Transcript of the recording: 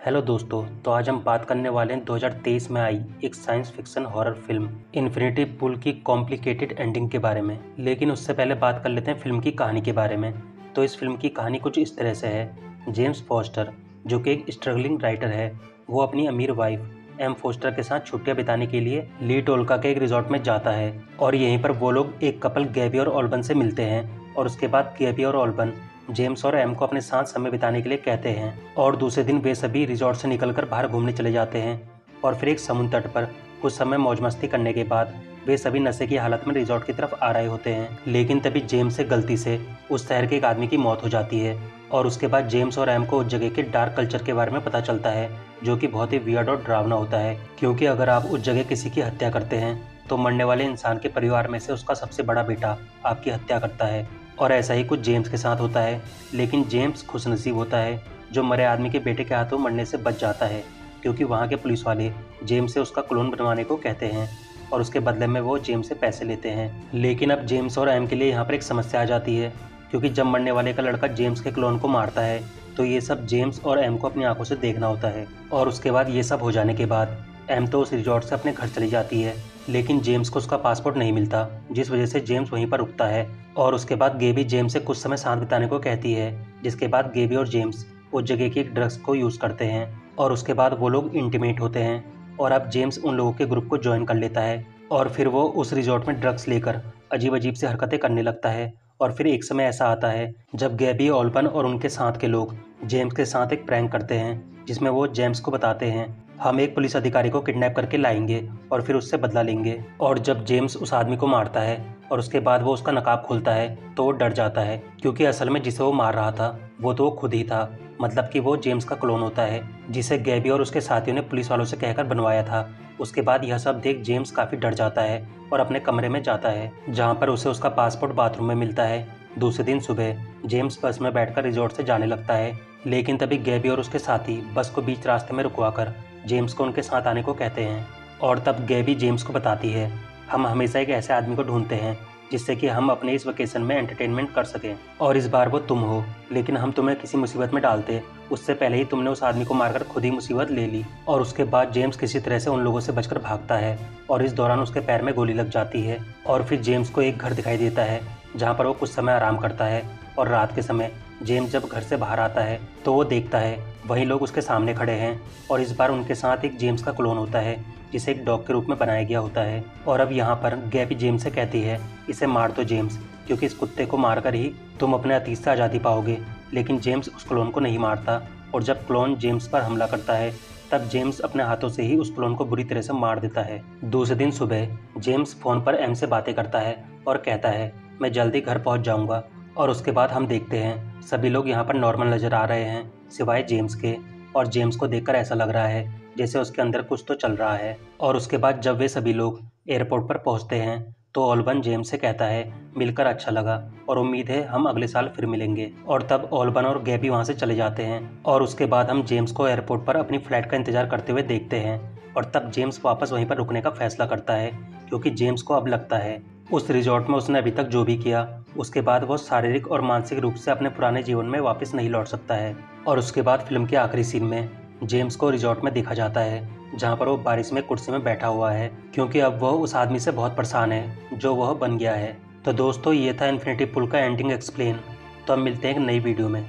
Hello दोस्तों, तो आज हम बात करने वाले हैं 2023 में आई एक science fiction horror film infinity pool की कॉम्प्लिकेटेड एंडिंग के बारे में। लेकिन उससे पहले बात कर लेते हैं फिल्म की कहानी के बारे में। तो इस फिल्म की कहानी कुछ इस तरह से है। जेम्स फॉस्टर, जो कि एक स्ट्रगलिंग राइटर है, वो अपनी अमीर वाइफ एम फोस्टर के साथ छुट्टियां बिताने के लिए ली टोल्का के एक रिजॉर्ट में जाता है। और यहीं पर वो लोग एक कपल गैबी और ऑल्बन से मिलते हैं। और उसके बाद गैबी और ऑल्बन जेम्स और एम को अपने साथ समय बिताने के लिए कहते हैं। और दूसरे दिन वे सभी रिजॉर्ट से निकलकर बाहर घूमने चले जाते हैं। और फिर एक समुद्र तट पर कुछ समय मौज मस्ती करने के बाद वे सभी नशे की हालत में रिजॉर्ट की तरफ आ रहे होते हैं। लेकिन तभी जेम्स से गलती से उस शहर के एक आदमी की मौत हो जाती है। और उसके बाद जेम्स और एम को उस जगह के डार्क कल्चर के बारे में पता चलता है, जो कि बहुत ही वियर्ड और डरावना होता है। क्योंकि अगर आप उस जगह किसी की हत्या करते हैं तो मरने वाले इंसान के परिवार में से उसका सबसे बड़ा बेटा आपकी हत्या करता है। और ऐसा ही कुछ जेम्स के साथ होता है। लेकिन जेम्स खुशनसीब होता है जो मरे आदमी के बेटे के हाथों मरने से बच जाता है, क्योंकि वहाँ के पुलिस वाले जेम्स से उसका क्लोन बनवाने को कहते हैं और उसके बदले में वो जेम्स से पैसे लेते हैं। लेकिन अब जेम्स और एम के लिए यहाँ पर एक समस्या आ जाती है, क्योंकि जब मरने वाले का लड़का जेम्स के क्लोन को मारता है तो ये सब जेम्स और एम को अपनी आंखों से देखना होता है। और उसके बाद ये सब हो जाने के बाद एम तो उस रिजॉर्ट से अपने घर चली जाती है। लेकिन जेम्स को उसका पासपोर्ट नहीं मिलता, जिस वजह से जेम्स वहीं पर रुकता है। और उसके बाद गेबी जेम्स से कुछ समय साथ बिताने को कहती है, जिसके बाद गेबी और जेम्स उस जगह की एक ड्रग्स को यूज़ करते हैं। और उसके बाद वो लोग इंटीमेट होते हैं। और अब जेम्स उन लोगों के ग्रुप को ज्वाइन कर लेता है। और फिर वो उस रिजॉर्ट में ड्रग्स लेकर अजीब अजीब से हरकतें करने लगता है। और फिर एक समय ऐसा आता है जब गैबी, ऑल्बन और उनके साथ के लोग जेम्स के साथ एक प्रैंक करते हैं, जिसमें वो जेम्स को बताते हैं, हम एक पुलिस अधिकारी को किडनैप करके लाएंगे और फिर उससे बदला लेंगे। और जब जेम्स उस आदमी को मारता है और उसके बाद वो उसका नकाब खोलता है तो वो डर जाता है, क्योंकि असल में जिसे वो मार रहा था वो तो वो खुद ही था। मतलब कि वो जेम्स का क्लोन होता है, जिसे गैबी और उसके साथियों ने पुलिस वालों से कहकर बनवाया था। उसके बाद यह सब देख जेम्स काफ़ी डर जाता है और अपने कमरे में जाता है, जहाँ पर उसे उसका पासपोर्ट बाथरूम में मिलता है। दूसरे दिन सुबह जेम्स बस में बैठकर रिजॉर्ट से जाने लगता है। लेकिन तभी गैबी और उसके साथी बस को बीच रास्ते में रुकवाकर जेम्स को उनके साथ आने को कहते हैं। और तब गैबी जेम्स को बताती है, हम हमेशा एक ऐसे आदमी को ढूंढते हैं जिससे कि हम अपने इस वेकेशन में एंटरटेनमेंट कर सकें, और इस बार वो तुम हो। लेकिन हम तुम्हें किसी मुसीबत में डालते उससे पहले ही तुमने उस आदमी को मारकर खुद ही मुसीबत ले ली। और उसके बाद जेम्स किसी तरह से उन लोगों से बचकर भागता है और इस दौरान उसके पैर में गोली लग जाती है। और फिर जेम्स को एक घर दिखाई देता है जहाँ पर वो कुछ समय आराम करता है। और रात के समय जेम्स जब घर से बाहर आता है तो वो देखता है वही लोग उसके सामने खड़े हैं। और इस बार उनके साथ एक जेम्स का क्लोन होता है, जिसे एक डॉग के रूप में बनाया गया होता है। और अब यहाँ पर गैबी जेम्स से कहती है, इसे मार दो जेम्स, क्योंकि इस कुत्ते को मारकर ही तुम अपने अतीत से आज़ादी पाओगे। लेकिन जेम्स उस क्लोन को नहीं मारता। और जब क्लोन जेम्स पर हमला करता है तब जेम्स अपने हाथों से ही उस क्लोन को बुरी तरह से मार देता है। दूसरे दिन सुबह जेम्स फ़ोन पर एम से बातें करता है और कहता है, मैं जल्दी घर पहुंच जाऊंगा। और उसके बाद हम देखते हैं सभी लोग यहाँ पर नॉर्मल नज़र आ रहे हैं सिवाय जेम्स के। और जेम्स को देखकर ऐसा लग रहा है जैसे उसके अंदर कुछ तो चल रहा है। और उसके बाद जब वे सभी लोग एयरपोर्ट पर पहुँचते हैं तो ऑल्बन जेम्स से कहता है, मिलकर अच्छा लगा और उम्मीद है हम अगले साल फिर मिलेंगे। और तब ऑल्बन और गैबी वहाँ से चले जाते हैं। और उसके बाद हम जेम्स को एयरपोर्ट पर अपनी फ्लाइट का इंतजार करते हुए देखते हैं। और तब जेम्स वापस वहीं पर रुकने का फैसला करता है, क्योंकि जेम्स को अब लगता है उस रिजॉर्ट में उसने अभी तक जो भी किया उसके बाद वो शारीरिक और मानसिक रूप से अपने पुराने जीवन में वापस नहीं लौट सकता है। और उसके बाद फिल्म के आखिरी सीन में जेम्स को रिजॉर्ट में देखा जाता है, जहाँ पर वो बारिश में कुर्सी में बैठा हुआ है, क्योंकि अब वह उस आदमी से बहुत परेशान है जो वह बन गया है। तो दोस्तों, ये था इन्फिनिटी पूल का एंडिंग एक्सप्लेन। तो अब मिलते हैं एक नई वीडियो में।